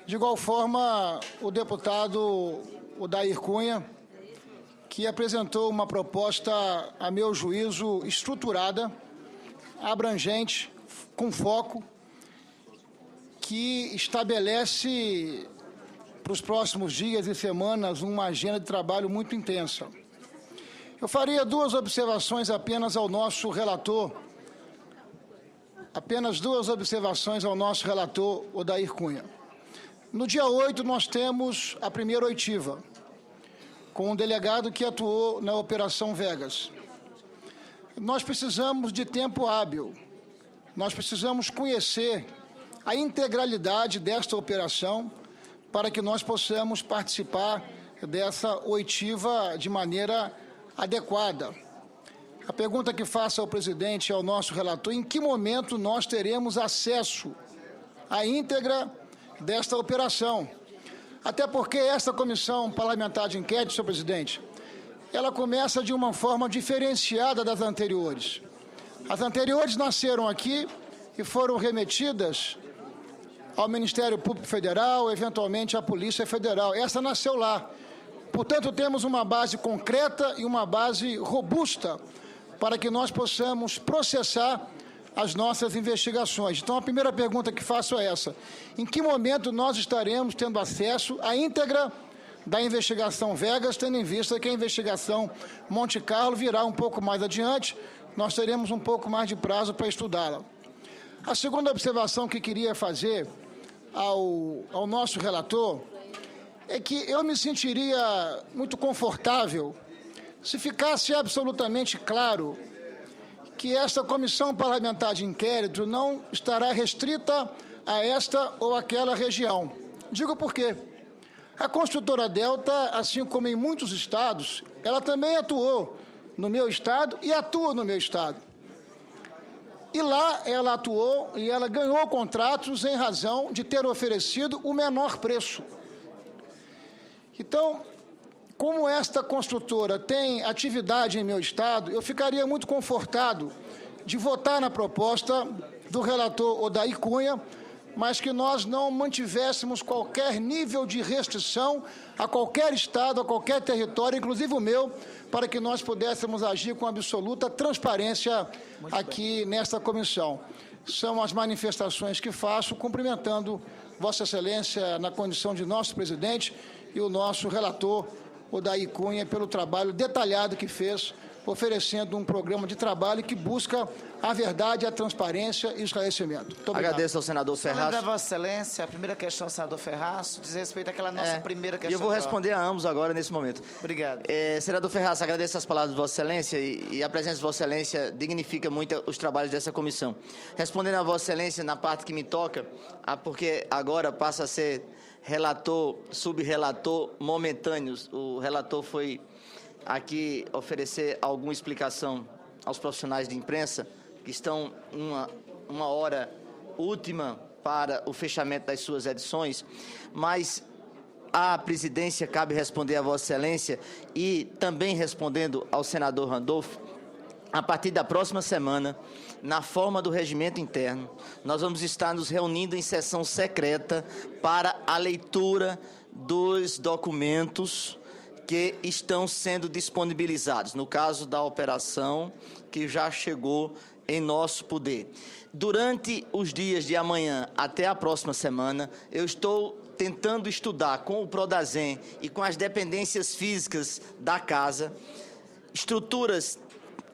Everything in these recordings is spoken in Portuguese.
De igual forma, o deputado Odair Cunha, que apresentou uma proposta, a meu juízo, estruturada, abrangente, com foco, que estabelece para os próximos dias e semanas uma agenda de trabalho muito intensa. Eu faria duas observações apenas ao nosso relator, Odair Cunha. No dia 8, nós temos a primeira oitiva, com um delegado que atuou na Operação Vegas. Nós precisamos de tempo hábil, nós precisamos conhecer a integralidade desta operação para que nós possamos participar dessa oitiva de maneira adequada. A pergunta que faço ao presidente e ao nosso relator: em que momento nós teremos acesso à íntegra desta operação? Até porque esta comissão parlamentar de inquérito, senhor presidente, ela começa de uma forma diferenciada das anteriores. As anteriores nasceram aqui e foram remetidas ao Ministério Público Federal, eventualmente à Polícia Federal. Essa nasceu lá. Portanto, temos uma base concreta e uma base robusta para que nós possamos processar as nossas investigações. Então, a primeira pergunta que faço é essa: em que momento nós estaremos tendo acesso à íntegra da investigação Vegas, tendo em vista que a investigação Monte Carlo virá um pouco mais adiante, nós teremos um pouco mais de prazo para estudá-la. A segunda observação que queria fazer ao nosso relator é que eu me sentiria muito confortável se ficasse absolutamente claro que esta comissão parlamentar de inquérito não estará restrita a esta ou aquela região. Digo por quê. A construtora Delta, assim como em muitos estados, ela também atuou no meu estado e atua no meu estado. E lá ela atuou e ela ganhou contratos em razão de ter oferecido o menor preço. Então, como esta construtora tem atividade em meu estado, eu ficaria muito confortado de votar na proposta do relator Odair Cunha, mas que nós não mantivéssemos qualquer nível de restrição a qualquer estado, a qualquer território, inclusive o meu, para que nós pudéssemos agir com absoluta transparência aqui nesta comissão. São as manifestações que faço, cumprimentando Vossa Excelência na condição de nosso presidente e o nosso relator Odair Cunha pelo trabalho detalhado que fez, oferecendo um programa de trabalho que busca a verdade, a transparência e o esclarecimento. Muito obrigado. Agradeço ao senador Ferraz. Lembra, Vossa Excelência, a primeira questão do senador Ferraz diz respeito àquela nossa primeira questão. E eu vou responder a ambos agora, nesse momento. Obrigado. Senador Ferraz, agradeço as palavras de Vossa Excelência e a presença de Vossa Excelência dignifica muito os trabalhos dessa comissão. Respondendo a Vossa Excelência na parte que me toca, porque agora passa a ser relator, subrelator momentâneos. O relator foi aqui oferecer alguma explicação aos profissionais de imprensa que estão uma hora última para o fechamento das suas edições, mas à presidência cabe responder a Vossa Excelência e também respondendo ao senador Randolfo. A partir da próxima semana, na forma do regimento interno, nós vamos estar nos reunindo em sessão secreta para a leitura dos documentos que estão sendo disponibilizados, no caso da operação que já chegou em nosso poder. Durante os dias de amanhã até a próxima semana, eu estou tentando estudar com o Prodazem e com as dependências físicas da casa, estruturas,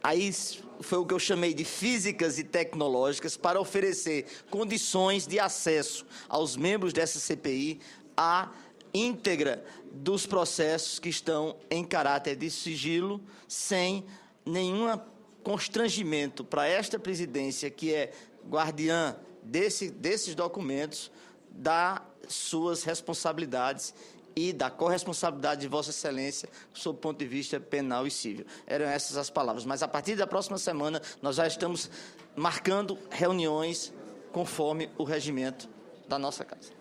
aí foi o que eu chamei de físicas e tecnológicas, para oferecer condições de acesso aos membros dessa CPI à íntegra dos processos que estão em caráter de sigilo, sem nenhum constrangimento para esta presidência, que é guardiã desses documentos, das suas responsabilidades e da corresponsabilidade de Vossa Excelência sob o ponto de vista penal e civil. Eram essas as palavras. Mas, a partir da próxima semana, nós já estamos marcando reuniões conforme o regimento da nossa casa.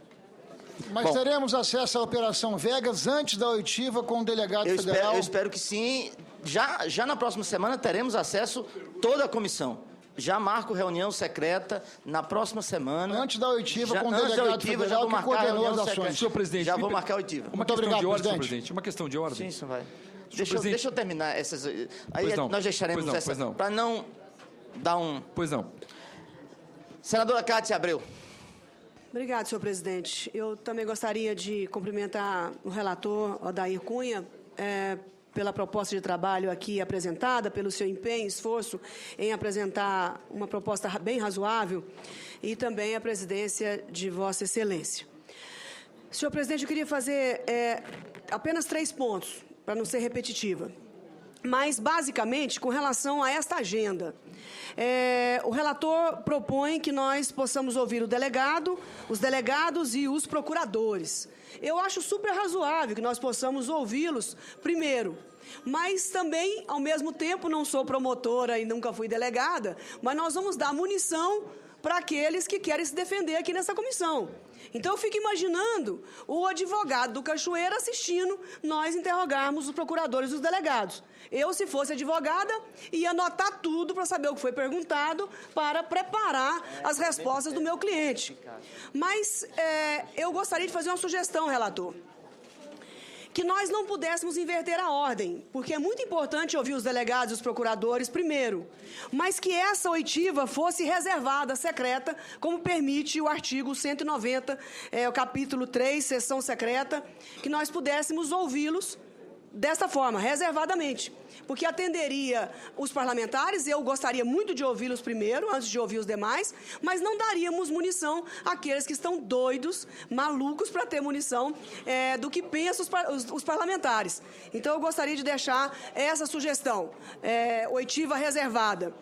Mas teremos acesso à Operação Vegas antes da oitiva com o delegado federal? Eu espero que sim. Já na próxima semana teremos acesso toda a comissão. já marco reunião secreta na próxima semana. Antes da oitiva, com o antes da delegado oitiva, já federal vou que marcar a coordenou reunião as ações. secreta. Senhor presidente, Já vou marcar a oitiva. Uma Muito questão obrigado, de ordem, senhor presidente. presidente. Uma questão de ordem. Sim, isso vai. presidente. Deixa eu terminar essas... Aí Pois não. nós deixaremos Pois não, essa... pois não. Para não dar um... Pois não. Senadora Cátia Abreu. Obrigado, senhor presidente. Eu também gostaria de cumprimentar o relator Odair Cunha pela proposta de trabalho aqui apresentada, pelo seu empenho e esforço em apresentar uma proposta bem razoável e também a presidência de Vossa Excelência. Senhor presidente, eu queria fazer apenas 3 pontos, para não ser repetitiva. Mas, basicamente, com relação a esta agenda, o relator propõe que nós possamos ouvir o delegado, os delegados e os procuradores. Eu acho super razoável que nós possamos ouvi-los primeiro. Mas também, ao mesmo tempo, não sou promotora e nunca fui delegada, mas nós vamos dar munição para aqueles que querem se defender aqui nessa comissão. Então, eu fico imaginando o advogado do Cachoeira assistindo nós interrogarmos os procuradores e os delegados. Eu, se fosse advogada, ia anotar tudo para saber o que foi perguntado, para preparar as respostas do meu cliente. Mas eu gostaria de fazer uma sugestão, relator. Que nós não pudéssemos inverter a ordem, porque é muito importante ouvir os delegados e os procuradores primeiro, mas que essa oitiva fosse reservada, secreta, como permite o artigo 190, o capítulo 3, sessão secreta, que nós pudéssemos ouvi-los desta forma, reservadamente, porque atenderia os parlamentares, eu gostaria muito de ouvi-los primeiro, antes de ouvir os demais, mas não daríamos munição àqueles que estão doidos, malucos para ter munição do que pensam os parlamentares. Então, eu gostaria de deixar essa sugestão, oitiva reservada.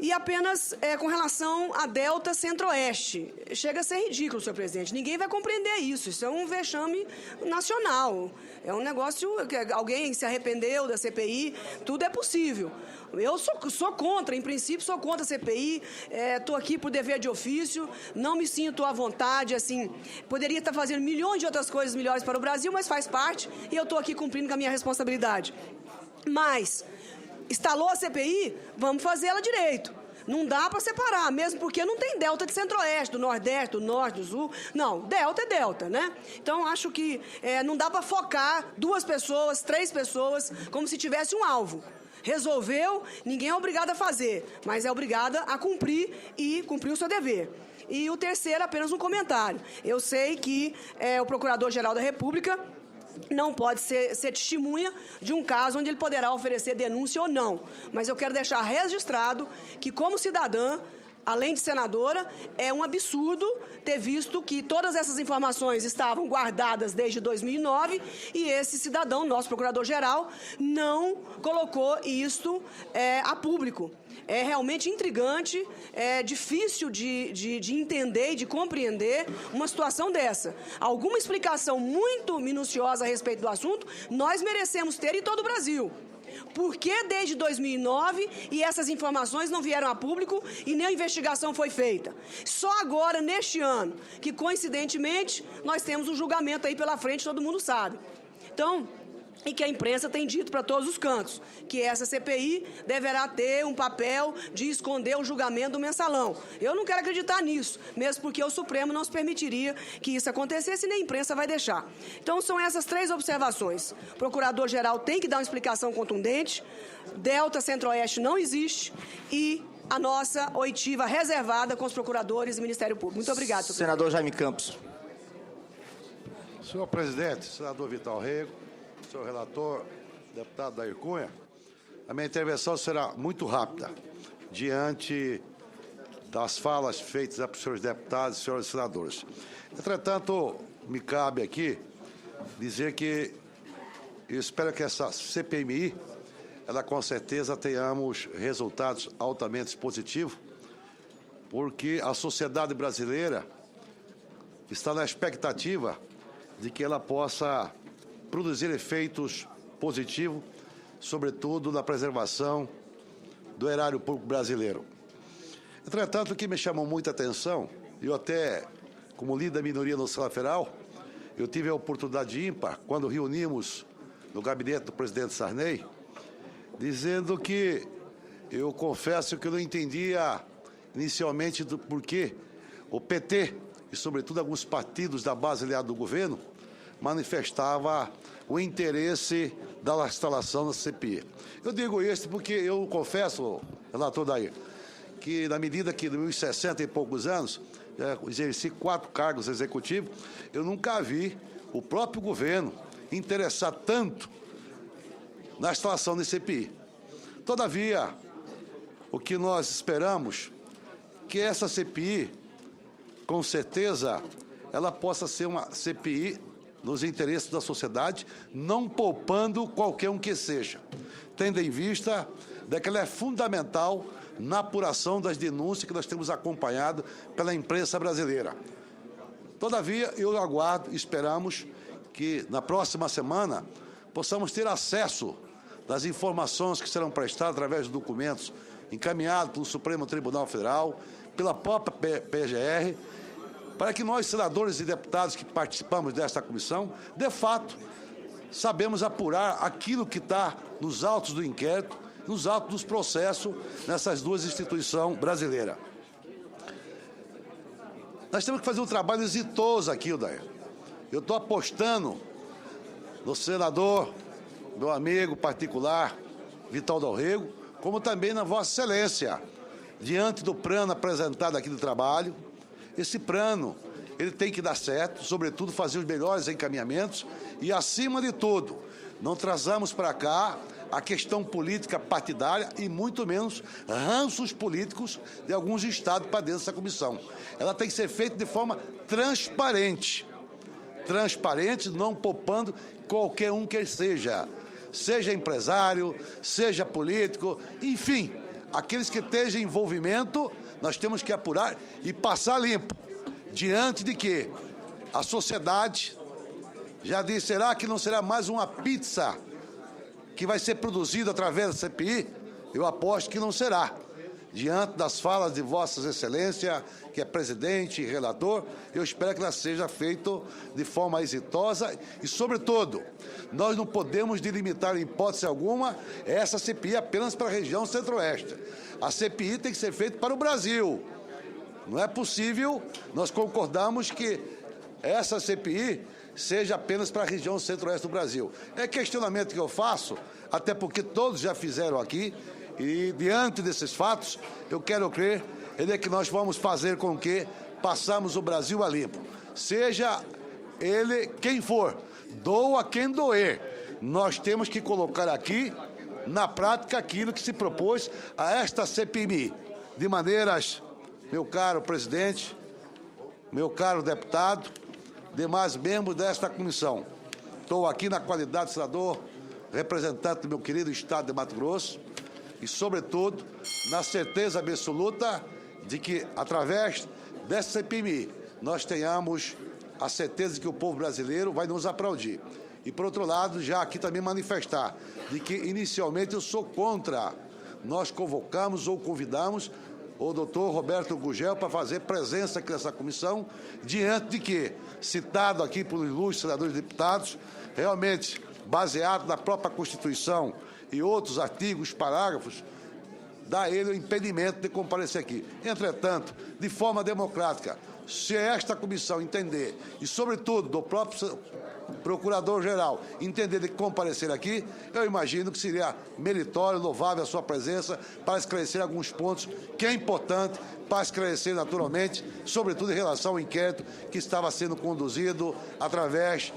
E apenas com relação à Delta Centro-Oeste. Chega a ser ridículo, senhor presidente. Ninguém vai compreender isso. Isso é um vexame nacional. É um negócio que alguém se arrependeu da CPI. Tudo é possível. Eu sou contra, em princípio, sou contra a CPI. Estou aqui por dever de ofício. Não me sinto à vontade, assim. Poderia estar fazendo milhões de outras coisas melhores para o Brasil, mas faz parte. E eu estou aqui cumprindo com a minha responsabilidade. Mas... instalou a CPI, vamos fazê-la direito. Não dá para separar, mesmo porque não tem delta de centro-oeste, do nordeste, do norte, do sul. Não, delta é delta, né? Então, acho que não dá para focar 2 pessoas, 3 pessoas, como se tivesse um alvo. Resolveu, ninguém é obrigado a fazer, mas é obrigada a cumprir e cumprir o seu dever. E o terceiro, apenas um comentário. Eu sei que o Procurador-Geral da República não pode ser testemunha de um caso onde ele poderá oferecer denúncia ou não. Mas eu quero deixar registrado que, como cidadã, além de senadora, é um absurdo ter visto que todas essas informações estavam guardadas desde 2009 e esse cidadão, nosso procurador-geral, não colocou isto a público. É realmente intrigante, é difícil de entender e de compreender uma situação dessa. Alguma explicação muito minuciosa a respeito do assunto, nós merecemos ter em todo o Brasil. Por que desde 2009 e essas informações não vieram a público e nem a investigação foi feita? Só agora, neste ano, que coincidentemente nós temos um julgamento aí pela frente, todo mundo sabe. Então... e que a imprensa tem dito para todos os cantos, que essa CPI deverá ter um papel de esconder o julgamento do mensalão. Eu não quero acreditar nisso, mesmo porque o Supremo não se permitiria que isso acontecesse e nem a imprensa vai deixar. Então, são essas 3 observações. O Procurador-Geral tem que dar uma explicação contundente, Delta Centro-Oeste não existe e a nossa oitiva reservada com os procuradores e Ministério Público. Muito obrigado, senhor presidente. Senador Jaime Campos. Senhor presidente, senador Vital Rego, senhor relator, deputado Odair Cunha, a minha intervenção será muito rápida, diante das falas feitas para os senhores deputados e senhores senadores. Entretanto, me cabe aqui dizer que eu espero que essa CPMI, ela com certeza tenhamos resultados altamente positivos, porque a sociedade brasileira está na expectativa de que ela possa produzir efeitos positivos, sobretudo na preservação do erário público brasileiro. Entretanto, o que me chamou muita atenção, eu até, como líder da minoria no Senado Federal, eu tive a oportunidade ímpar, quando reunimos no gabinete do presidente Sarney, dizendo que eu confesso que eu não entendia inicialmente do porquê o PT, e sobretudo alguns partidos da base aliada do governo, manifestava o interesse da instalação da CPI. Eu digo isso porque eu confesso, relator Dair, que na medida que, nos meus 60 e poucos anos, exerci 4 cargos executivos, eu nunca vi o próprio governo interessar tanto na instalação da CPI. Todavia, o que nós esperamos que essa CPI, com certeza, ela possa ser uma CPI nos interesses da sociedade, não poupando qualquer um que seja, tendo em vista de que ela é fundamental na apuração das denúncias que nós temos acompanhado pela imprensa brasileira. Todavia, eu aguardo, esperamos que na próxima semana possamos ter acesso das informações que serão prestadas através de documentos encaminhados pelo Supremo Tribunal Federal, pela própria PGR, para que nós, senadores e deputados que participamos desta comissão, de fato, sabemos apurar aquilo que está nos autos do inquérito, nos autos dos processos nessas duas instituições brasileiras. Nós temos que fazer um trabalho exitoso aqui, Odair. Eu estou apostando no senador, meu amigo particular, Vital Del Rego, como também na Vossa Excelência, diante do plano apresentado aqui do trabalho. Esse plano, ele tem que dar certo, sobretudo fazer os melhores encaminhamentos e, acima de tudo, não trazamos para cá a questão política partidária e muito menos ranços políticos de alguns estados para dentro dessa comissão. Ela tem que ser feita de forma transparente. Transparente, não poupando qualquer um que seja empresário, seja político, enfim, aqueles que estejam em envolvimento, nós temos que apurar e passar limpo, diante de que a sociedade já disse, será que não será mais uma pizza que vai ser produzida através da CPI? Eu aposto que não será. Diante das falas de Vossas Excelências, que é presidente e relator, eu espero que ela seja feita de forma exitosa e, sobretudo, nós não podemos delimitar em hipótese alguma essa CPI apenas para a região centro-oeste. A CPI tem que ser feita para o Brasil. Não é possível, nós concordamos que essa CPI seja apenas para a região centro-oeste do Brasil. É questionamento que eu faço, até porque todos já fizeram aqui, e diante desses fatos, eu quero crer que nós vamos fazer com que passamos o Brasil a limpo. Seja ele quem for, doa quem doer. Nós temos que colocar aqui, na prática, aquilo que se propôs a esta CPI. De maneiras, meu caro presidente, meu caro deputado, demais membros desta comissão. Estou aqui na qualidade de senador, representante do meu querido estado de Mato Grosso, e, sobretudo, na certeza absoluta de que, através dessa CPI, nós tenhamos a certeza de que o povo brasileiro vai nos aplaudir. E, por outro lado, já aqui também manifestar de que, inicialmente, eu sou contra. Nós convocamos ou convidamos o doutor Roberto Gugel para fazer presença aqui nessa comissão, diante de que, citado aqui pelos ilustres senadores e deputados, realmente, baseado na própria Constituição e outros artigos, parágrafos, dá a ele o impedimento de comparecer aqui. Entretanto, de forma democrática, se esta comissão entender, e sobretudo do próprio procurador-geral entender de comparecer aqui, eu imagino que seria meritório, louvável a sua presença para esclarecer alguns pontos que é importante para esclarecer naturalmente, sobretudo em relação ao inquérito que estava sendo conduzido através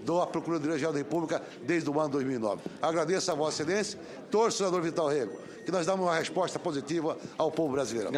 da Procuradoria-Geral da República desde o ano 2009. Agradeço a Vossa Excelência, torço, senador Vital Rego, que nós damos uma resposta positiva ao povo brasileiro.